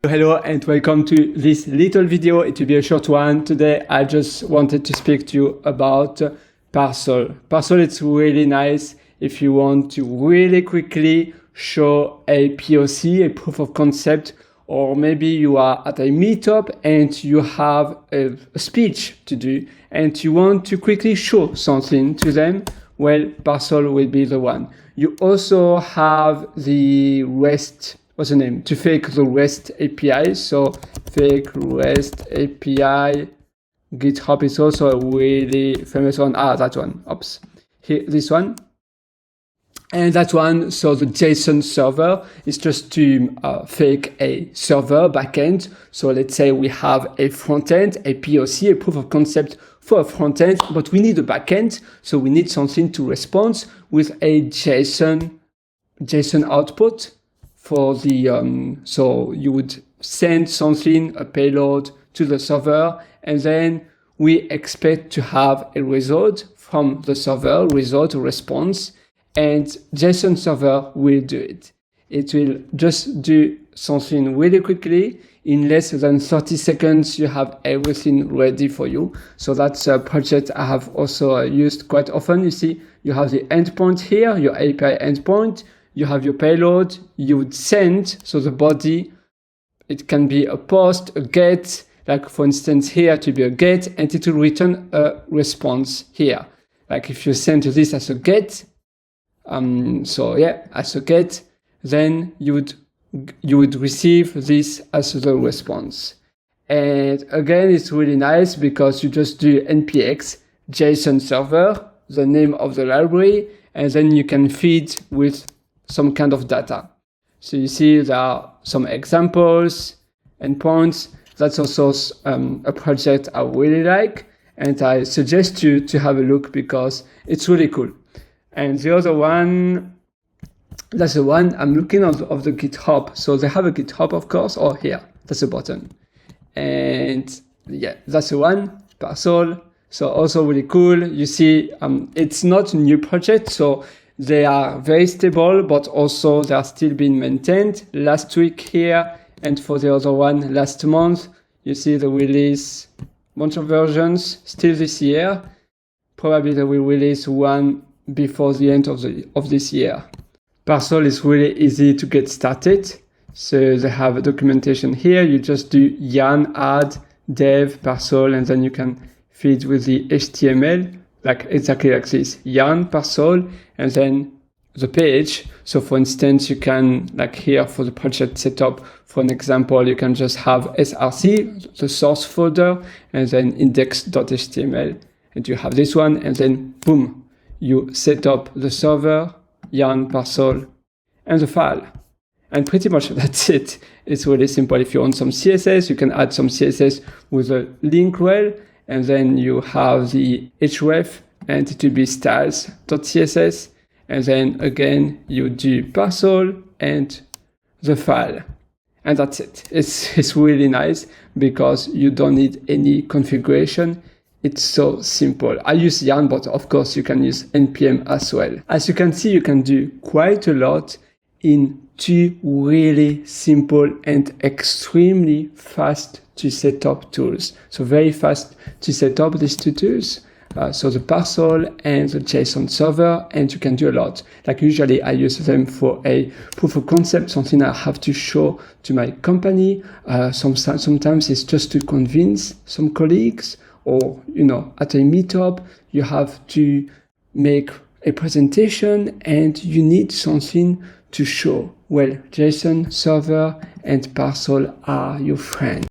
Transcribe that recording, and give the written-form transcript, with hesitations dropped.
Hello and welcome to this little video. It will be a short one. Today I just wanted to speak to you about Parcel. Parcel is really nice if you want to really quickly show a POC, a proof of concept, or maybe you are at a meetup and you have a speech to do and you want to quickly show something to them. Well, Parcel will be the one. You also have the REST, what's the name? To fake the REST API. So fake REST API. GitHub is also a really famous one. That one. Oops. Here, this one. And that one, so the json-server is just to fake a server backend. So let's say we have a front-end, a POC, a proof of concept for a front-end, but we need a backend. So we need something to respond with a JSON output for the, so you would send something, a payload to the server, and then we expect to have a result from the server, result or response. And json-server will do it. It will just do something really quickly. In less than 30 seconds, you have everything ready for you. So that's a project I have also used quite often. You see, you have the endpoint here, your API endpoint. You have your payload. You would send, so the body, it can be a post, a get, like for instance here to be a get, and it will return a response here. Like if you send this as a get, so yeah, as a get, then you would receive this as the response. And again, it's really nice because you just do npx json-server, the name of the library, and then you can feed with some kind of data. So you see there are some examples, endpoints. That's also a project I really like, and I suggest you to have a look because it's really cool. And the other one, that's the one I'm looking of the GitHub. So they have a GitHub, of course, or here, that's the button. And yeah, that's the one, Parcel. So also really cool. You see, it's not a new project, so they are very stable, but also they are still being maintained. Last week here, and for the other one, last month, you see the release, bunch of versions, still this year. Probably they will release one before the end of this year. Parcel is really easy to get started. So they have a documentation here. You just do yarn add dev Parcel, and then you can feed with the HTML, like exactly like this, yarn Parcel, and then the page. So for instance, you can, like here for the project setup, for an example, you can just have src, the source folder, and then index.html. And you have this one, and then boom, you set up the server, yarn Parcel, and the file. And pretty much that's it. It's really simple. If you want some CSS, you can add some CSS with a link rel, and then you have the href, and it will be styles.css. And then again, you do Parcel and the file. And that's it. It's really nice because you don't need any configuration. It's so simple. I use Yarn, but of course you can use npm as well. As you can see, you can do quite a lot in two really simple and extremely fast to set up tools. So very fast to set up these two tools. So the Parcel and the JSON server, and you can do a lot. Like usually I use them for a proof of concept, something I have to show to my company. Sometimes it's just to convince some colleagues, or, you know, at a meetup, you have to make a presentation and you need something to show. Well, JSON server and Parcel are your friend.